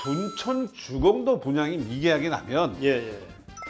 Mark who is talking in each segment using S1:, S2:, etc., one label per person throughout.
S1: 둔촌 주공도 분양이 미계약이 나면
S2: 예.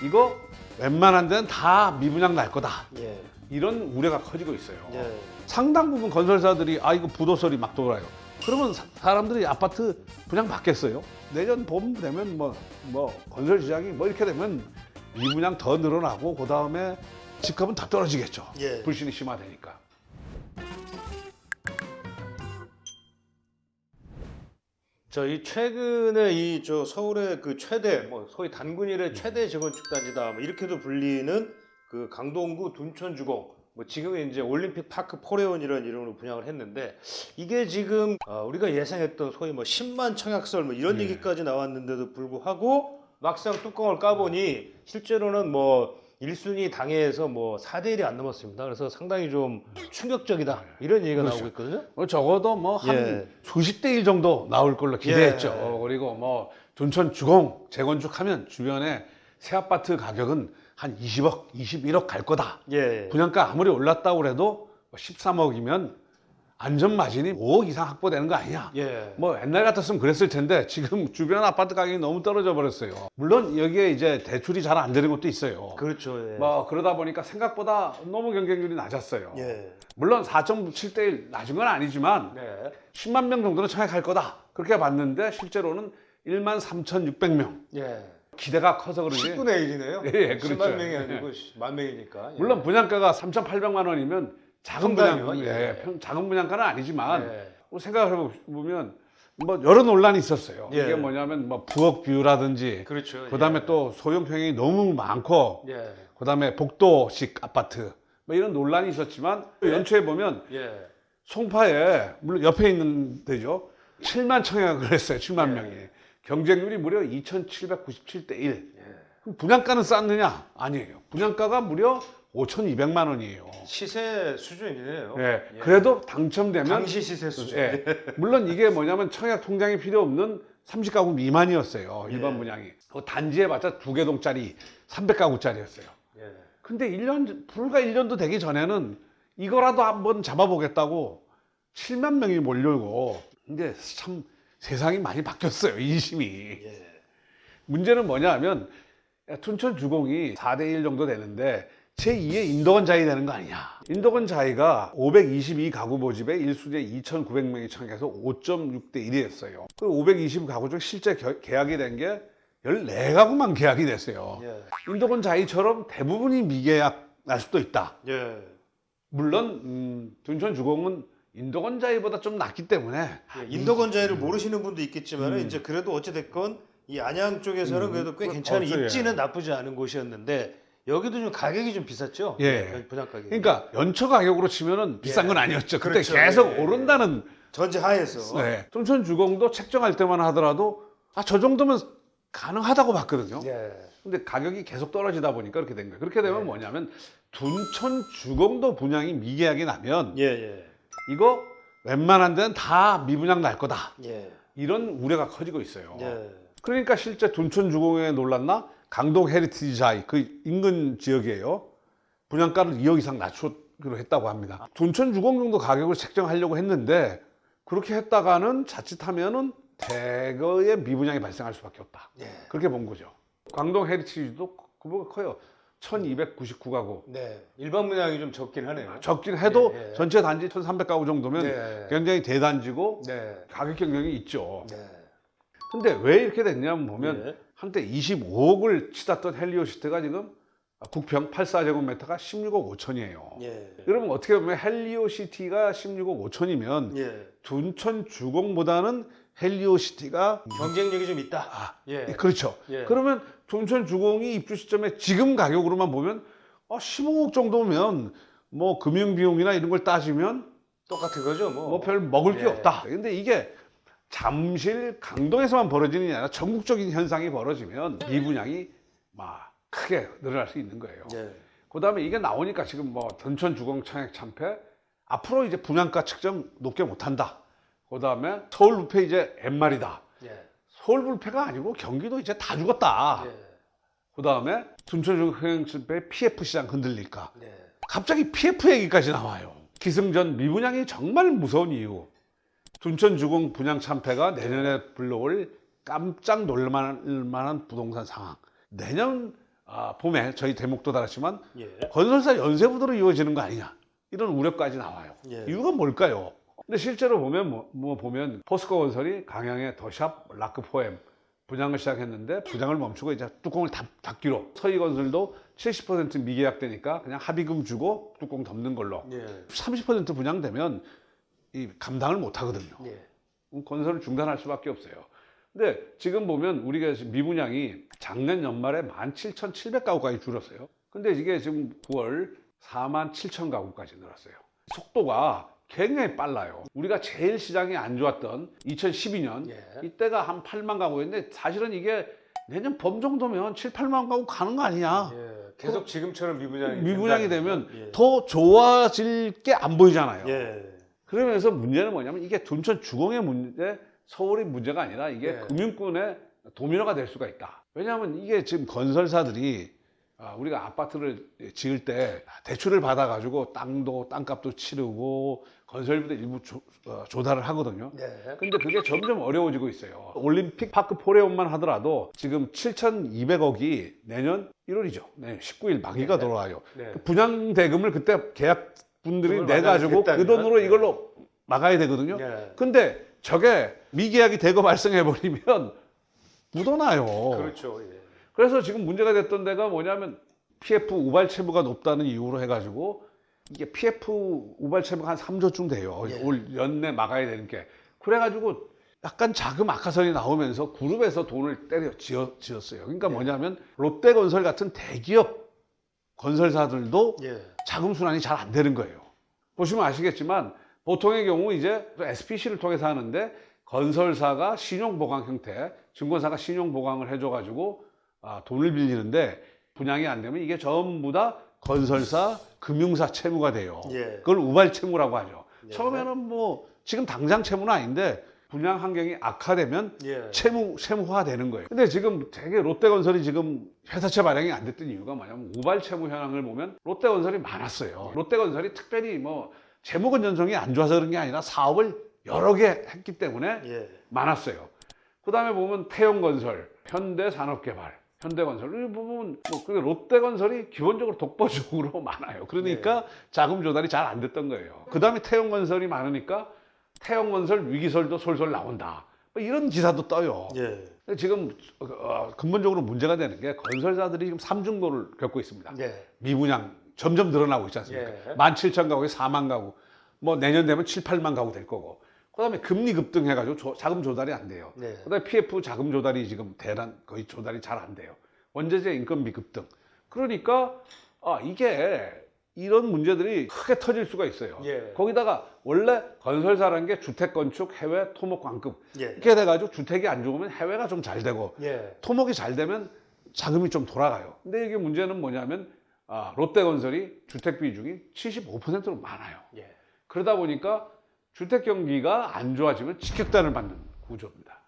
S1: 이거 웬만한 데는 다 미분양 날 거다.
S2: 예.
S1: 이런 우려가 커지고 있어요.
S2: 예.
S1: 상당 부분 건설사들이 이거 부도설이 막 돌아요. 그러면 사람들이 아파트 분양 받겠어요? 내년 봄 되면 뭐 건설 시장이 뭐 이렇게 되면 미분양 더 늘어나고 그 다음에 집값은 더 떨어지겠죠.
S2: 예.
S1: 불신이 심화되니까.
S2: 저희 최근에 서울의 그 최대 소위 단군 일의 최대 재건축 단지다 이렇게도 불리는 그 강동구 둔촌주공 지금은 이제 올림픽 파크 포레온이라는 이름으로 분양을 했는데 이게 지금 우리가 예상했던 소위 10만 청약설 이런 얘기까지 나왔는데도 불구하고 막상 뚜껑을 까보니 실제로는 1순위 당해에서 4대 1이 안 넘었습니다. 그래서 상당히 좀 충격적이다 이런 얘기가
S1: 그렇죠.
S2: 나오고 있거든요.
S1: 적어도 한
S2: 예.
S1: 수십 대 1 정도 나올 걸로 기대했죠. 그리고 둔촌 주공 재건축하면 주변에 새 아파트 가격은 한 20억, 21억 갈 거다.
S2: 예.
S1: 분양가 아무리 올랐다고 그래도 13억이면 안전 마진이 5억 이상 확보되는 거 아니야.
S2: 예.
S1: 옛날 같았으면 그랬을 텐데 지금 주변 아파트 가격이 너무 떨어져 버렸어요. 물론 여기에 이제 대출이 잘 안 되는 것도 있어요.
S2: 그렇죠. 예.
S1: 그러다 보니까 생각보다 너무 경쟁률이 낮았어요.
S2: 예.
S1: 물론 4.7대 1 낮은 건 아니지만
S2: 네.
S1: 10만 명 정도는 청약할 거다. 그렇게 봤는데 실제로는 1만 3,600명.
S2: 예.
S1: 기대가 커서 그런지
S2: 10분의 1이네요.
S1: 예, 그렇죠.
S2: 10만 명이 아니고 10만 명이니까. 예.
S1: 물론 분양가가 3,800만 원이면 작은
S2: 상당히요?
S1: 분양,
S2: 예.
S1: 작은 분양가는 아니지만
S2: 예.
S1: 생각을 해보면 여러 논란이 있었어요.
S2: 예.
S1: 이게 뭐냐면 부엌 뷰라든지
S2: 그렇죠.
S1: 그다음에 또 소형 평형이 너무 많고
S2: 예.
S1: 그다음에 복도식 아파트 이런 논란이 있었지만 연초에 보면
S2: 예.
S1: 송파에 물론 옆에 있는 데죠. 7만 청약을 했어요. 7만 명이. 경쟁률이 무려 2,797대 1. 그럼 분양가는 쌌느냐? 아니에요. 분양가가 무려 5,200만 원이에요.
S2: 시세 수준이네요.
S1: 예.
S2: 예.
S1: 그래도 당첨되면
S2: 당시 시세 수준.
S1: 예. 물론 이게 뭐냐면 청약 통장이 필요 없는 30가구 미만이었어요. 일반
S2: 예.
S1: 분양이. 단지에 맞춰 2개 동짜리 300가구짜리였어요.
S2: 예.
S1: 근데 불과 1년도 되기 전에는 이거라도 한번 잡아보겠다고 7만 명이 몰려오고 근데 참 세상이 많이 바뀌었어요. 인심이.
S2: 예.
S1: 문제는 뭐냐 하면 둔촌 주공이 4대 1 정도 되는데 제2의 인덕원 자이 되는 거 아니냐. 인덕원 자이가 522가구 모집에 1순위에 2,900명이 청약해서 5.6대 1이었어요. 그 522가구 중 실제 계약이 된 게 14가구만 계약이 됐어요.
S2: 예.
S1: 인덕원 자이처럼 대부분이 미계약 날 수도 있다.
S2: 예.
S1: 물론 둔촌 주공은 인덕원 자이보다 좀 낫기 때문에
S2: 인덕원자를 모르시는 분도 있겠지만 이제 그래도 어찌 됐건 이 안양 쪽에서는 그래도 꽤 괜찮은
S1: 예.
S2: 입지는 나쁘지 않은 곳이었는데 여기도 좀 가격이 좀 비쌌죠.
S1: 예.
S2: 분양 가격이.
S1: 그러니까 연초 가격으로 치면은 비싼 건 아니었죠. 그때
S2: 그렇죠.
S1: 계속
S2: 예.
S1: 오른다는.
S2: 전제 하에서.
S1: 네. 둔촌 주공도 책정할 때만 하더라도 저 정도면 가능하다고 봤거든요.
S2: 예.
S1: 근데 가격이 계속 떨어지다 보니까 그렇게 된 거예요. 그렇게 되면 뭐냐면 둔촌 주공도 분양이 미계약이 나면
S2: 예.
S1: 이거 웬만한 데는 다 미분양 날 거다.
S2: 예.
S1: 이런 우려가 커지고 있어요.
S2: 예.
S1: 그러니까 실제 둔촌 주공에 놀랐나? 강동 헤리티지 자이 그 인근 지역이에요. 분양가를 2억 이상 낮추기로 했다고 합니다. 둔촌 주공 정도 가격을 책정하려고 했는데 그렇게 했다가는 자칫하면은 대거의 미분양이 발생할 수밖에 없다.
S2: 예.
S1: 그렇게 본 거죠. 광동 헤리티지도 규모가 커요. 1,299가구.
S2: 네. 일반 분양이 좀 적긴 하네요.
S1: 적긴 해도
S2: 예.
S1: 전체 단지 1,300가구 정도면
S2: 네.
S1: 굉장히 대단지고
S2: 네.
S1: 가격 경쟁이 있죠.
S2: 네.
S1: 근데 왜 이렇게 됐냐면 보면
S2: 예.
S1: 한때 25억을 치닫던 헬리오시티가 지금 국평 84제곱미터가 16억 5천이에요.
S2: 예.
S1: 여러분 어떻게 보면 헬리오시티가 16억 5천이면
S2: 예.
S1: 둔촌 주공보다는 헬리오시티가
S2: 경쟁력이 좀 있다. 예.
S1: 그렇죠.
S2: 예.
S1: 그러면 둔촌 주공이 입주 시점에 지금 가격으로만 보면 15억 정도면 금융 비용이나 이런 걸 따지면
S2: 똑같은 거죠, 뭐.
S1: 별 먹을 게
S2: 예.
S1: 없다. 근데 이게 잠실 강동에서만 벌어지는 게 아니라 전국적인 현상이 벌어지면 이 분양이 크게 늘어날 수 있는 거예요.
S2: 예.
S1: 그다음에 이게 나오니까 지금 둔촌 주공 청약 참패 앞으로 이제 분양가 측정 높게 못한다. 그다음에 서울 부패 이제 엠말이다.
S2: 예.
S1: 서울 부패가 아니고 경기도 이제 다 죽었다.
S2: 예.
S1: 그다음에 둔촌 주공 참패 PF 시장 흔들릴까.
S2: 예.
S1: 갑자기 PF 얘기까지 나와요. 기승전 미분양이 정말 무서운 이유. 둔촌 주공 분양 참패가 내년에 불러올 깜짝 놀랄만한 부동산 상황. 내년 봄에 저희 대목도 달았지만
S2: 예.
S1: 건설사 연쇄 부도로 이어지는 거 아니냐 이런 우려까지 나와요.
S2: 예.
S1: 이유가 뭘까요? 근데 실제로 보면 보면 포스코 건설이 강양의 더샵, 라크포엠 분양을 시작했는데 분양을 멈추고 이제 뚜껑을 닫기로, 서희건설도 70% 미계약되니까 그냥 합의금 주고 뚜껑 덮는 걸로.
S2: 예.
S1: 30% 분양되면 이 감당을 못 하거든요.
S2: 예.
S1: 건설을 중단할 수밖에 없어요. 근데 지금 보면 우리가 지금 미분양이 작년 연말에 17,700가구까지 줄었어요. 근데 이게 지금 9월 47,000가구까지 늘었어요. 속도가 굉장히 빨라요. 우리가 제일 시장이 안 좋았던 2012년
S2: 예.
S1: 이때가 한 8만 가구였는데 사실은 이게 내년 봄 정도면 7, 8만 가구 가는 거 아니냐.
S2: 예. 계속 지금처럼
S1: 미분양이 되면
S2: 예.
S1: 더 좋아질 게 안 보이잖아요.
S2: 예.
S1: 그러면서 문제는 뭐냐면 이게 둔촌 주공의 문제, 서울의 문제가 아니라 이게
S2: 네.
S1: 금융권의 도미노가 될 수가 있다. 왜냐하면 이게 지금 건설사들이 우리가 아파트를 지을 때 대출을 받아가지고 땅값도 치르고 건설비도 일부 조달을 하거든요.
S2: 네.
S1: 근데 그게 점점 어려워지고 있어요. 올림픽 파크 포레온만 하더라도 지금 7,200억이 내년 1월이죠. 내년 19일 만기가
S2: 네.
S1: 들어와요.
S2: 네.
S1: 분양 대금을 그때 계약분들이
S2: 돈을
S1: 내가지고
S2: 마련했다면.
S1: 그 돈으로
S2: 네.
S1: 이걸로 막아야 되거든요.
S2: 네.
S1: 근데 저게 미계약이 되고 발생해버리면 묻어나요.
S2: 그렇죠. 예.
S1: 그래서 지금 문제가 됐던 데가 뭐냐면 PF 우발 채무가 높다는 이유로 해가지고 이게 PF 우발 채무가 한 3조쯤 돼요.
S2: 예.
S1: 올 연내 막아야 되는 게. 그래가지고 약간 자금 악화선이 나오면서 그룹에서 돈을 때려 지었어요. 그러니까
S2: 예.
S1: 뭐냐면 롯데건설 같은 대기업 건설사들도
S2: 예.
S1: 자금 순환이 잘 안 되는 거예요. 보시면 아시겠지만 보통의 경우 이제 SPC를 통해서 하는데 건설사가 신용보강 형태, 증권사가 신용보강을 해줘가지고 돈을 빌리는데 분양이 안 되면 이게 전부 다 건설사, 금융사 채무가 돼요.
S2: 예.
S1: 그걸 우발 채무라고 하죠.
S2: 예.
S1: 처음에는 뭐 지금 당장 채무는 아닌데 분양 환경이 악화되면
S2: 예.
S1: 채무화 되는 거예요. 근데 지금 되게 롯데건설이 지금 회사채 발행이 안 됐던 이유가 뭐냐면 우발 채무 현황을 보면 롯데건설이 많았어요. 롯데건설이 특별히 뭐 재무건 전성이 안 좋아서 그런 게 아니라 사업을 여러 개 했기 때문에
S2: 예.
S1: 많았어요. 그 다음에 보면 태영건설, 현대산업개발, 현대건설 이 부분 뭐 롯데건설이 기본적으로 독보적으로 많아요. 그러니까 자금 조달이 잘 안 됐던 거예요. 그 다음에 태영건설이 많으니까 태영건설 위기설도 솔솔 나온다. 뭐 이런 기사도 떠요.
S2: 예.
S1: 근데 지금 근본적으로 문제가 되는 게 건설사들이 지금 삼중도를 겪고 있습니다.
S2: 예.
S1: 미분양 점점 늘어나고 있지 않습니까?
S2: 예.
S1: 17,000가구에 4만 가구, 뭐 내년 되면 7, 8만 가구 될 거고. 그다음에 금리 급등해가지고 자금 조달이 안 돼요.
S2: 네.
S1: 그다음에 PF 자금 조달이 지금 거의 조달이 잘 안 돼요. 원자재 인건비 급등. 그러니까 이게 이런 문제들이 크게 터질 수가 있어요.
S2: 예.
S1: 거기다가 원래 건설사라는 게 주택 건축, 해외, 토목, 광급
S2: 예.
S1: 이렇게 돼가지고 주택이 안 좋으면 해외가 좀 잘 되고
S2: 예.
S1: 토목이 잘 되면 자금이 좀 돌아가요. 근데 이게 문제는 뭐냐면 롯데건설이 주택 비중이 75%로 많아요.
S2: 예.
S1: 그러다 보니까 주택 경기가 안 좋아지면 직격탄을 받는 구조입니다.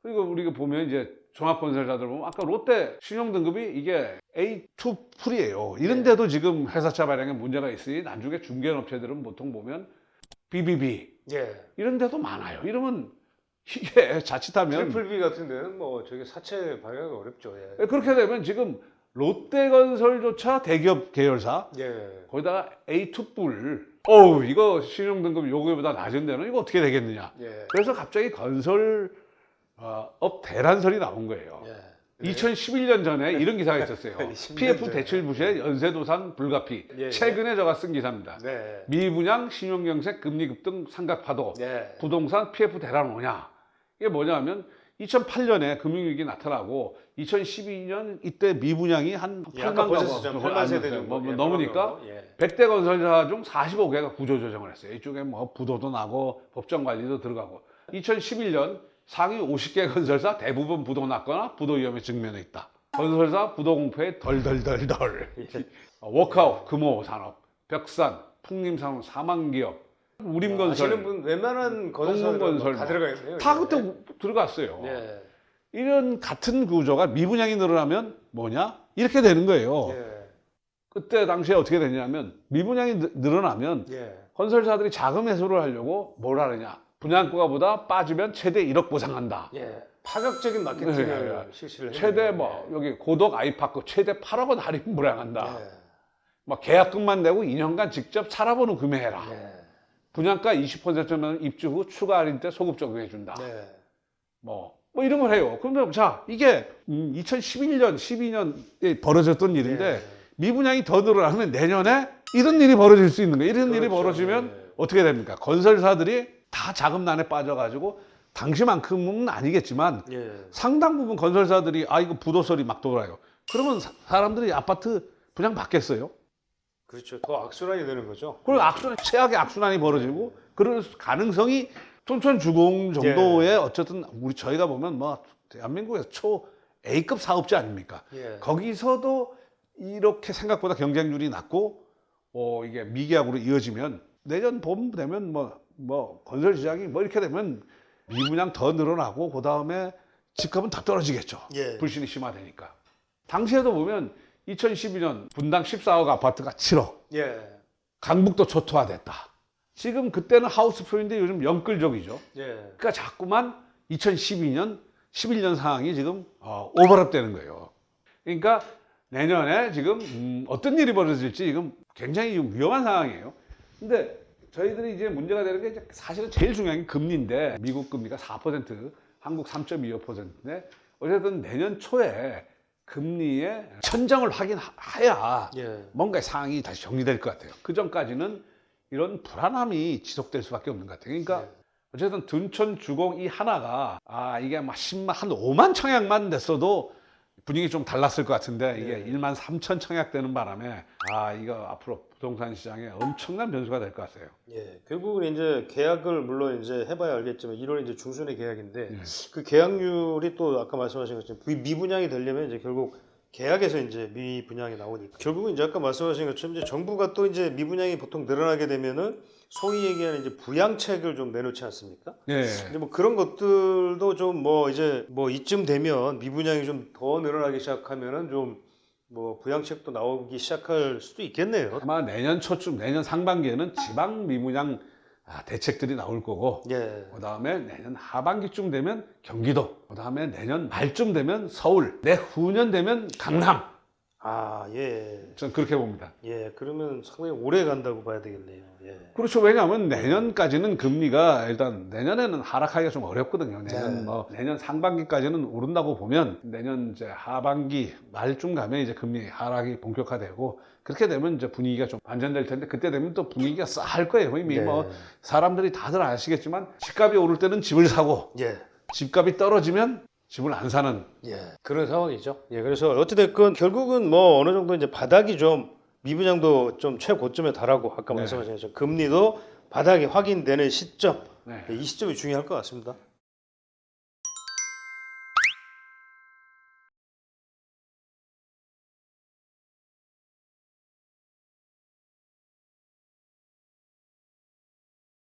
S1: 그리고 우리가 보면 이제 종합건설사들 보면 아까 롯데 신용등급이 이게 A2 풀이에요. 이런데도 지금 회사차 발행에 문제가 있으니 나중에 중개업체들은 보통 보면 BBB
S2: 예.
S1: 이런 데도 많아요. 이러면 이게 자칫하면
S2: 트리플 B 같은 데는 뭐 저게 사채 발행하기 어렵죠. 예.
S1: 그렇게 되면 지금 롯데건설조차 대기업 계열사
S2: 예.
S1: 거기다가 A2뿔 이거 신용등급 요구보다 낮은 데는 이거 어떻게 되겠느냐.
S2: 예.
S1: 그래서 갑자기 건설 업 대란설이 나온 거예요.
S2: 예.
S1: 2011년 전에 이런 기사가 있었어요.
S2: 10년
S1: PF
S2: 전에.
S1: 대출 부채 연쇄도산 불가피.
S2: 예.
S1: 최근에 저가 쓴 기사입니다.
S2: 네.
S1: 미분양, 신용경색, 금리 급등, 삼각파도,
S2: 예.
S1: 부동산 PF 대란 오냐. 이게 뭐냐면 2008년에 금융위기 나타나고 2012년 이때 미분양이 한
S2: 예, 아까
S1: 8만
S2: 보셨죠? 8만 세대 정도. 예,
S1: 넘으니까
S2: 예.
S1: 100대 건설사 중 45개가 구조조정을 했어요. 이쪽에 뭐 부도도 나고 법정관리도 들어가고 2011년 상위 50개 건설사 대부분 부도 났거나 부도 위험에 직면해 있다. 건설사 부도 공포에 덜덜덜덜. 워크아웃, 금호산업, 벽산, 풍림산업, 사망기업, 우림건설,
S2: 아시는 분 웬만한 건설은
S1: 동문건설
S2: 다 들어가 있네요.
S1: 다
S2: 예.
S1: 그때 들어갔어요.
S2: 예.
S1: 이런 같은 구조가 미분양이 늘어나면 뭐냐? 이렇게 되는 거예요.
S2: 예.
S1: 그때 당시에 어떻게 됐냐면 미분양이 늘어나면
S2: 예.
S1: 건설사들이 자금 회수를 하려고 뭘 하느냐? 분양가보다 빠지면 최대 1억 보상한다.
S2: 예. 파격적인 마케팅을
S1: 네.
S2: 실시를
S1: 최대
S2: 했네요.
S1: 뭐 여기 고덕 아이파크 최대 8억 원 할인 불량한다.
S2: 네.
S1: 막 계약금만 내고 2년간 직접 살아보는 구매해라.
S2: 네.
S1: 분양가 20%면 입주 후 추가 할인 때 소급 적용해준다.
S2: 네.
S1: 뭐 이런 걸 해요. 그러면 자 이게 2011년, 12년에 벌어졌던 일인데
S2: 네.
S1: 미분양이 더 늘어나면 내년에 이런 일이 벌어질 수 있는 거예요. 이런 일이
S2: 그렇죠.
S1: 벌어지면
S2: 네.
S1: 어떻게 됩니까? 건설사들이 다 자금난에 빠져가지고 당시만큼은 아니겠지만
S2: 예.
S1: 상당 부분 건설사들이 아 이거 부도설이 막 돌아요. 그러면 사람들이 아파트 분양 받겠어요?
S2: 그렇죠. 더 악순환이 되는 거죠.
S1: 그리고 악순환, 최악의 악순환이 벌어지고 그럴 가능성이 촌촌주공 정도의
S2: 예.
S1: 어쨌든 저희가 보면 뭐 대한민국에서 초 A급 사업자 아닙니까?
S2: 예.
S1: 거기서도 이렇게 생각보다 경쟁률이 낮고 이게 미계약으로 이어지면 내년 봄 되면 뭐 건설 시장이 뭐 이렇게 되면 미분양 더 늘어나고 그 다음에 집값은 더 떨어지겠죠.
S2: 예.
S1: 불신이 심화되니까. 당시에도 보면 2012년 분당 14억 아파트가 7억.
S2: 예.
S1: 강북도 초토화됐다. 지금 그때는 하우스표인데 요즘 영끌족이죠.
S2: 예.
S1: 그러니까 자꾸만 2012년, 11년 상황이 지금 오버랩 되는 거예요. 그러니까 내년에 지금 어떤 일이 벌어질지 지금 굉장히 위험한 상황이에요. 근데 저희들이 이제 문제가 되는 게 이제 사실은 제일 중요한 게 금리인데 미국 금리가 4%, 한국 3.25%인데 어쨌든 내년 초에 금리의 천정을 확인해야
S2: 예.
S1: 뭔가 상황이 다시 정리될 것 같아요. 그 전까지는 이런 불안함이 지속될 수밖에 없는 것 같아요. 그러니까
S2: 네.
S1: 어쨌든 둔촌 주공 이 하나가 이게 막 10만 한 5만 청약만 됐어도 분위기 좀 달랐을 것 같은데 이게
S2: 네.
S1: 1만 3천 청약 되는 바람에 이거 앞으로 부동산 시장에 엄청난 변수가 될 것 같아요.
S2: 예. 결국은 이제 계약을 물론 이제 해봐야 알겠지만 1월 이제 중순에 계약인데
S1: 예.
S2: 그 계약률이 또 아까 말씀하신 것처럼 미분양이 되려면 이제 결국 계약에서 이제 미분양이 나오니까 결국은 이제 아까 말씀하신 것처럼 이제 정부가 또 이제 미분양이 보통 늘어나게 되면은 소위 얘기하는 이제 부양책을 좀 내놓지 않습니까?
S1: 예.
S2: 근데 뭐 그런 것들도 좀 뭐 이제 뭐 이쯤 되면 미분양이 좀 더 늘어나기 시작하면은 좀 뭐 부양책도 나오기 시작할 수도 있겠네요.
S1: 아마 내년 초쯤, 내년 상반기에는 지방 미분양 대책들이 나올 거고
S2: 예.
S1: 그다음에 내년 하반기쯤 되면 경기도, 그다음에 내년 말쯤 되면 서울, 내후년 되면 강남.
S2: 예.
S1: 저는 그렇게 봅니다.
S2: 예. 그러면 상당히 오래 간다고 봐야 되겠네요. 예.
S1: 그렇죠. 왜냐하면 내년까지는 금리가 일단 내년에는 하락하기가 좀 어렵거든요.
S2: 네.
S1: 내년 상반기까지는 오른다고 보면 내년 이제 하반기 말쯤 가면 이제 금리 하락이 본격화되고 그렇게 되면 이제 분위기가 좀 반전될 텐데 그때 되면 또 분위기가 싸할 거예요. 이미
S2: 네.
S1: 뭐 사람들이 다들 아시겠지만 집값이 오를 때는 집을 사고
S2: 예.
S1: 집값이 떨어지면 집을 안 사는.
S2: 예. 그런 상황이죠. 예. 그래서 어찌됐건 결국은 뭐 어느 정도 이제 바닥이 좀 미분양도 좀 최고점에 달하고 아까
S1: 네.
S2: 말씀하신 것처럼 금리도 바닥이 확인되는 시점
S1: 네.
S2: 이 시점이 중요할 것 같습니다.